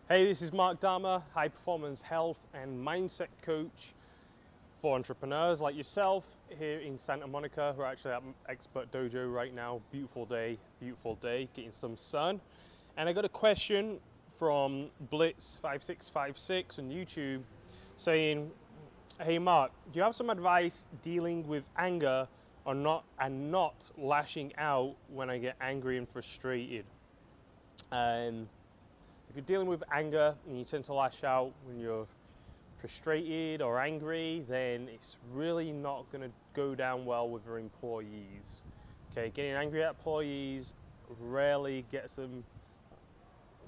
Hey, this is Dhamma, high performance health and mindset coach for entrepreneurs like yourself here in Santa Monica. We're actually at Expert Dojo right now. Beautiful day, getting some sun. And I got a question from Blitz5656 on YouTube saying, hey Mark, do you have some advice dealing with anger or not lashing out when I get angry and frustrated? If you're dealing with anger and you tend to lash out when you're frustrated or angry, then it's really not going to go down well with your employees. Okay, getting angry at employees rarely gets them,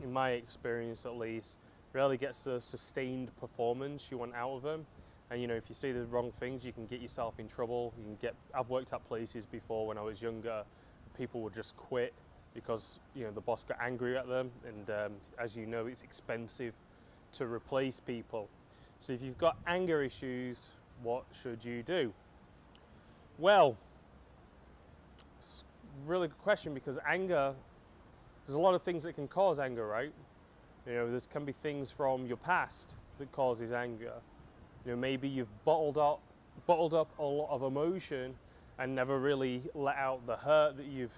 in my experience at least, rarely gets the sustained performance you want out of them. And if you say the wrong things, you can get yourself in trouble. I've worked at places before when I was younger, people would just quit because the boss got angry at them, and as you know, it's expensive to replace people. So if you've got anger issues, what should you do? Well, it's a really good question, because anger, there's a lot of things that can cause anger, right? There can be things from your past that causes anger. Maybe you've bottled up a lot of emotion and never really let out the hurt that you've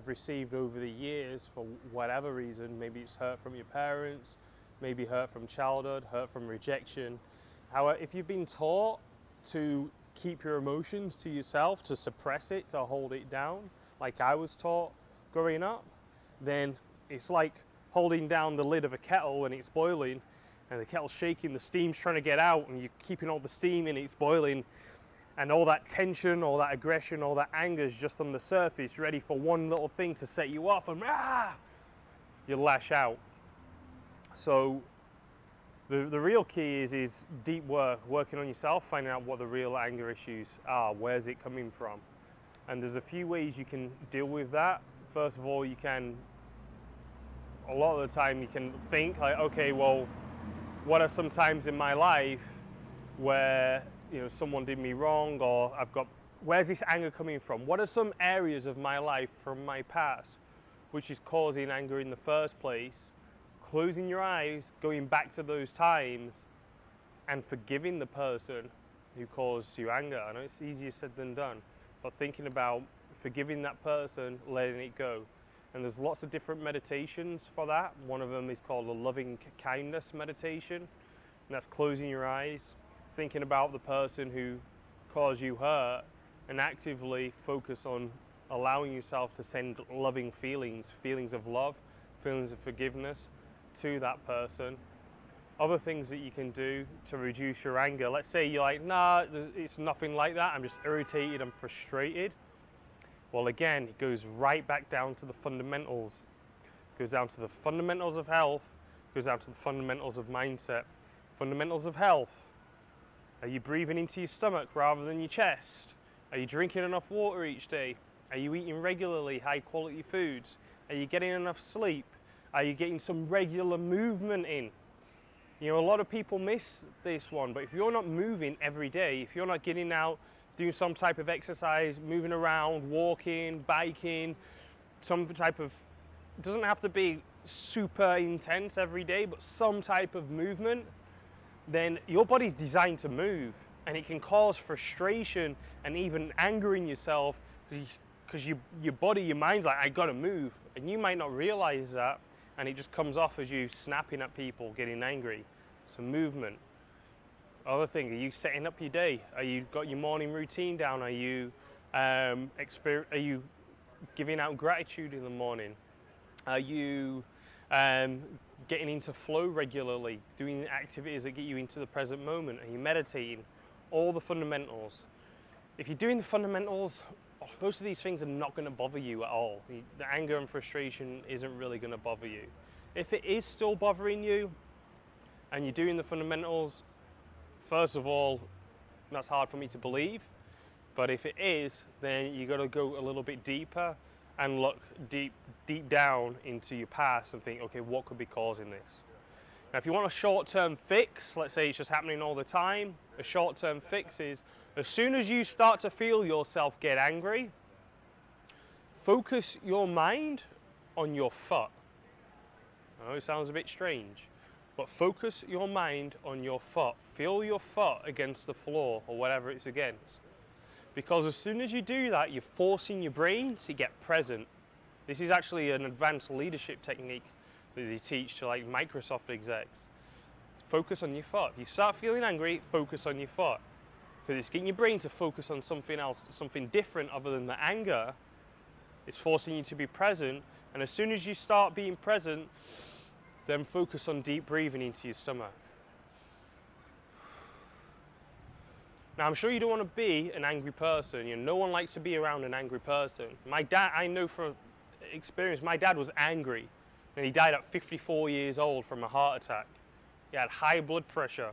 received over the years for whatever reason. Maybe it's hurt from your parents, maybe hurt from childhood, hurt from rejection. However, if you've been taught to keep your emotions to yourself, to suppress it, to hold it down, like I was taught growing up, then it's like holding down the lid of a kettle when it's boiling, and the kettle's shaking, the steam's trying to get out, and you're keeping all the steam in, it's boiling, and all that tension, all that aggression, all that anger is just on the surface, ready for one little thing to set you off, and you lash out. So the real key is deep work, working on yourself, finding out what the real anger issues are, where's it coming from. And there's a few ways you can deal with that. First of all, a lot of the time you can think like, okay, well, what are some times in my life where someone did me wrong, or where's this anger coming from? What are some areas of my life from my past which is causing anger in the first place? Closing your eyes, going back to those times, and forgiving the person who caused you anger. I know it's easier said than done, but thinking about forgiving that person, letting it go. And there's lots of different meditations for that. One of them is called a loving kindness meditation, and that's closing your eyes, thinking about the person who caused you hurt, and actively focus on allowing yourself to send loving feelings of love, feelings of forgiveness to that person. Other things that you can do to reduce your anger. Let's say you're like, nah, it's nothing like that, I'm just irritated, I'm frustrated. Well, again, it goes right back down to the fundamentals. It goes down to the fundamentals of health, it goes down to the fundamentals of mindset. Fundamentals of health. Are you breathing into your stomach rather than your chest? Are you drinking enough water each day? Are you eating regularly high quality foods? Are you getting enough sleep? Are you getting some regular movement in? A lot of people miss this one, but if you're not moving every day, if you're not getting out, doing some type of exercise, moving around, walking, biking, some type of, it doesn't have to be super intense every day, but some type of movement, then your body's designed to move, and it can cause frustration and even anger in yourself, because your body, your mind's like, I gotta move, and you might not realize that, and it just comes off as you snapping at people, getting angry. So movement. Other thing, are you setting up your day? Are you got your morning routine down? Are you giving out gratitude in the morning? Are you getting into flow regularly, doing activities that get you into the present moment? Are you meditating? All the fundamentals. If you're doing the fundamentals, most of these things are not going to bother you at all. The anger and frustration isn't really going to bother you. If it is still bothering you and you're doing the fundamentals, first of all, that's hard for me to believe. But if it is, then you got to go a little bit deeper and look deep down into your past and think, okay, what could be causing this? Now, if you want a short-term fix, let's say it's just happening all the time, a short-term fix is, as soon as you start to feel yourself get angry, focus your mind on your foot. I know it sounds a bit strange, But focus your mind on your foot. Feel your foot against the floor or whatever it's against. Because as soon as you do that, you're forcing your brain to get present. This is actually an advanced leadership technique that they teach to like Microsoft execs. Focus on your foot. If you start feeling angry, focus on your foot. Because it's getting your brain to focus on something else, something different other than the anger. It's forcing you to be present. And as soon as you start being present, then focus on deep breathing into your stomach. Now, I'm sure you don't want to be an angry person. You know, no one likes to be around an angry person. My dad, I know from experience, my dad was angry. And he died at 54 years old from a heart attack. He had high blood pressure,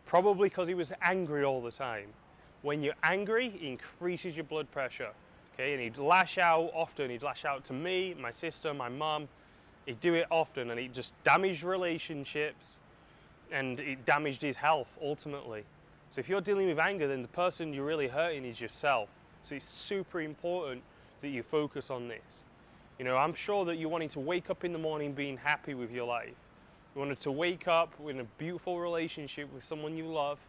probably because he was angry all the time. When you're angry, it increases your blood pressure. Okay, and he'd lash out often. He'd lash out to me, my sister, my mum. He'd do it often, and it just damaged relationships, and it damaged his health ultimately. So if you're dealing with anger, then the person you're really hurting is yourself. So it's super important that you focus on this. You know, I'm sure that you're wanting to wake up in the morning being happy with your life. You wanted to wake up in a beautiful relationship with someone you love,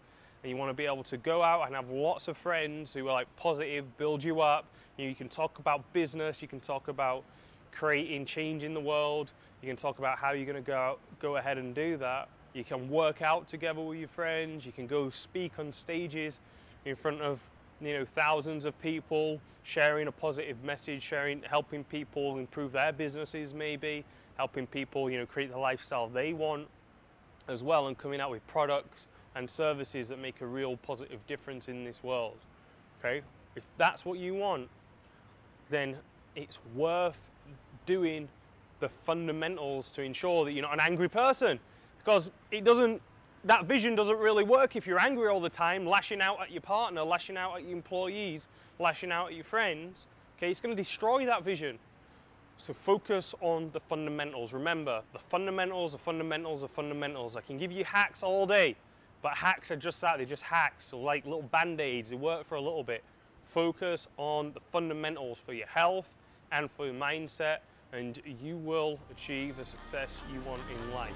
and you want to be able to go out and have lots of friends who are like positive, build you up. You can talk about business, you can talk about creating change in the world, you can talk about how you're going to go ahead and do that. You can work out together with your friends, you can go speak on stages in front of, you know, thousands of people, sharing a positive message, helping people improve their businesses, maybe helping people, you know, create the lifestyle they want as well, and coming out with products and services that make a real positive difference in this world. Okay, if that's what you want, then it's worth doing the fundamentals to ensure that you're not an angry person, because that vision doesn't really work if you're angry all the time, lashing out at your partner, lashing out at your employees, lashing out at your friends. Okay, it's going to destroy that vision. So focus on the fundamentals. Remember, the fundamentals are fundamentals are fundamentals. I can give you hacks all day, but hacks are just that, they're just hacks, so like little band-aids, they work for a little bit. Focus on the fundamentals for your health and for your mindset, and you will achieve the success you want in life.